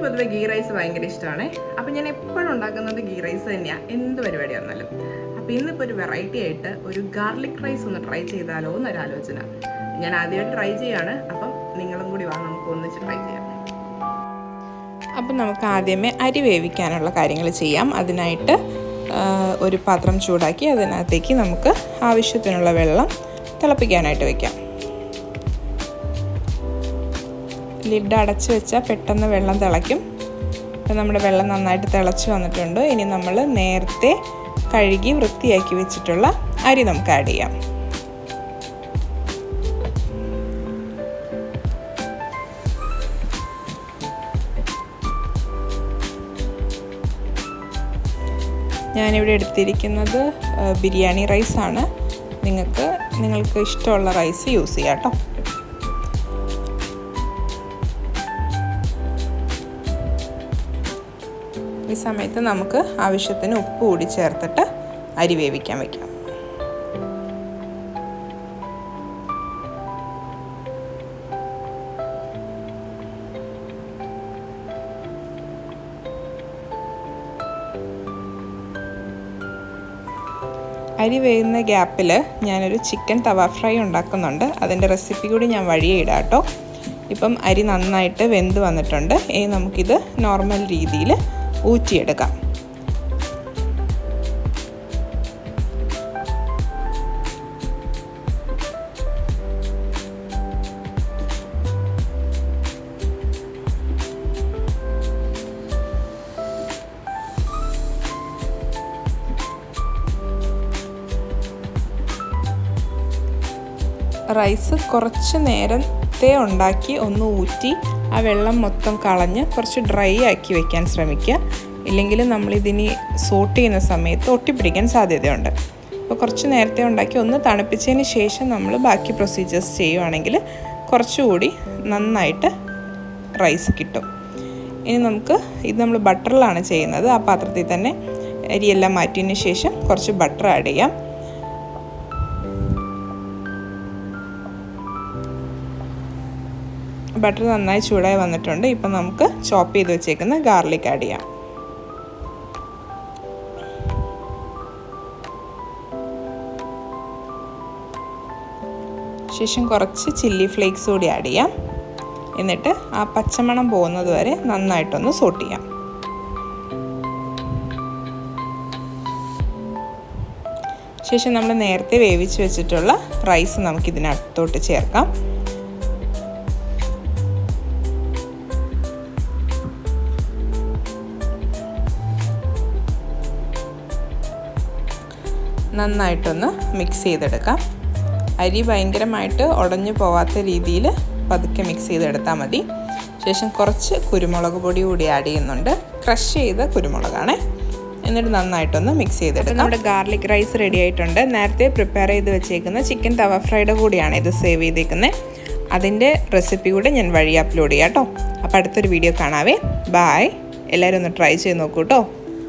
എനിക്ക് പൊതുവെ ഗീ റൈസ് ഭയങ്കര ഇഷ്ടമാണ്. അപ്പോൾ ഞാൻ എപ്പോഴും ഉണ്ടാക്കുന്നത് ഗീ റൈസ് തന്നെയാണ്, എന്ത് പരിപാടി വന്നാലും. അപ്പോൾ ഇന്നിപ്പോൾ ഒരു വെറൈറ്റി ആയിട്ട് ഒരു ഗാർലിക് റൈസ് ഒന്ന് ട്രൈ ചെയ്താലോ എന്നൊരു ആലോചന. ഞാൻ ആദ്യമായിട്ട് ട്രൈ ചെയ്യാണ്, അപ്പം നിങ്ങളും കൂടി വാ, നമുക്ക് ഒന്നിച്ച് ട്രൈ ചെയ്യാം. അപ്പം നമുക്ക് ആദ്യമേ അരി വേവിക്കാനുള്ള കാര്യങ്ങൾ ചെയ്യാം. അതിനായിട്ട് ഒരു പാത്രം ചൂടാക്കി അതിനകത്തേക്ക് നമുക്ക് ആവശ്യത്തിനുള്ള വെള്ളം തിളപ്പിക്കാനായിട്ട് വയ്ക്കാം. ലിഡ് അടച്ച് വെച്ചാൽ പെട്ടെന്ന് വെള്ളം തിളയ്ക്കും. അപ്പോൾ നമ്മുടെ വെള്ളം നന്നായിട്ട് തിളച്ച് വന്നിട്ടുണ്ട്. ഇനി നമ്മൾ നേരത്തെ കഴുകി വൃത്തിയാക്കി വെച്ചിട്ടുള്ള അരി നമുക്ക് ആഡ് ചെയ്യാം. ഞാനിവിടെ എടുത്തിരിക്കുന്നത് ബിരിയാണി റൈസാണ്. നിങ്ങൾക്ക് ഇഷ്ടമുള്ള റൈസ് യൂസ് ചെയ്യാം കേട്ടോ. ഈ സമയത്ത് നമുക്ക് ആവശ്യത്തിന് ഉപ്പ് കൂടി ചേർത്തിട്ട് അരി വേവിക്കാൻ വയ്ക്കാം. അരി വേവുന്ന ഗ്യാപ്പിൽ ഞാനൊരു ചിക്കൻ തവ ഫ്രൈ ഉണ്ടാക്കുന്നുണ്ട്. അതിൻ്റെ റെസിപ്പി കൂടി ഞാൻ വഴിയെ ഇടാം കേട്ടോ. ഇപ്പം അരി നന്നായിട്ട് വെന്ത് വന്നിട്ടുണ്ട്. ഇനി നമുക്കിത് നോർമൽ രീതിയിൽ ഊറ്റിയെടുക്കാം. റൈസ് കുറച്ച് നേരത്തെ ഉണ്ടാക്കി ഒന്ന് ഊറ്റി ആ വെള്ളം മൊത്തം കളഞ്ഞ് കുറച്ച് ഡ്രൈ ആക്കി വെക്കാൻ ശ്രമിക്കുക. ഇല്ലെങ്കിൽ നമ്മളിതിനി സോട്ട് ചെയ്യുന്ന സമയത്ത് ഒട്ടിപ്പിടിക്കാൻ സാധ്യതയുണ്ട്. അപ്പോൾ കുറച്ച് നേരത്തെ ഉണ്ടാക്കി ഒന്ന് തണുപ്പിച്ചതിന് ശേഷം നമ്മൾ ബാക്കി പ്രൊസീജിയേഴ്സ് ചെയ്യുവാണെങ്കിൽ കുറച്ചുകൂടി നന്നായിട്ട് റൈസ് കിട്ടും. ഇനി ഇത് നമ്മൾ ബട്ടറിലാണ് ചെയ്യുന്നത്. ആ പാത്രത്തിൽ തന്നെ അരിയെല്ലാം മാറ്റിയതിന് ശേഷം കുറച്ച് ബട്ടർ ആഡ് ചെയ്യാം. ബട്ടർ നന്നായി ചൂടായി വന്നിട്ടുണ്ട്. ഇപ്പം നമുക്ക് ചോപ്പ് ചെയ്ത് വെച്ചേക്കുന്ന ഗാർലിക് ആഡ് ചെയ്യാം. ശേഷം കുറച്ച് ചില്ലി ഫ്ലേക്സ് കൂടി ആഡ് ചെയ്യാം. എന്നിട്ട് ആ പച്ചമണം പോകുന്നത് വരെ നന്നായിട്ടൊന്ന് സോട്ട് ചെയ്യാം. ശേഷം നമ്മൾ നേരത്തെ വേവിച്ച് വെച്ചിട്ടുള്ള റൈസ് നമുക്കിതിനകത്തോട്ട് ചേർക്കാം. നന്നായിട്ടൊന്ന് മിക്സ് ചെയ്തെടുക്കാം. അരി ഭയങ്കരമായിട്ട് ഉടഞ്ഞു പോവാത്ത രീതിയിൽ പതുക്കെ മിക്സ് ചെയ്തെടുത്താൽ മതി. ശേഷം കുറച്ച് കുരുമുളക് പൊടി കൂടി ആഡ് ചെയ്യുന്നുണ്ട്. ക്രഷ് ചെയ്ത കുരുമുളകാണ്. എന്നിട്ട് നന്നായിട്ടൊന്ന് മിക്സ് ചെയ്തെടുക്കാം. നമ്മുടെ ഗാർലിക് റൈസ് റെഡി ആയിട്ടുണ്ട്. നേരത്തെ പ്രിപ്പയർ ചെയ്ത് വെച്ചേക്കുന്ന ചിക്കൻ തവ ഫ്രൈഡ് കൂടിയാണ് ഇത് സേവ് ചെയ്തേക്കുന്നത്. അതിൻ്റെ റെസിപ്പി കൂടെ ഞാൻ വഴി അപ്ലോഡ് ചെയ്യാം കേട്ടോ. അപ്പോൾ അടുത്തൊരു വീഡിയോ കാണാവേ. ബായ്. എല്ലാവരും ഒന്ന് ട്രൈ ചെയ്ത് നോക്കൂ കേട്ടോ.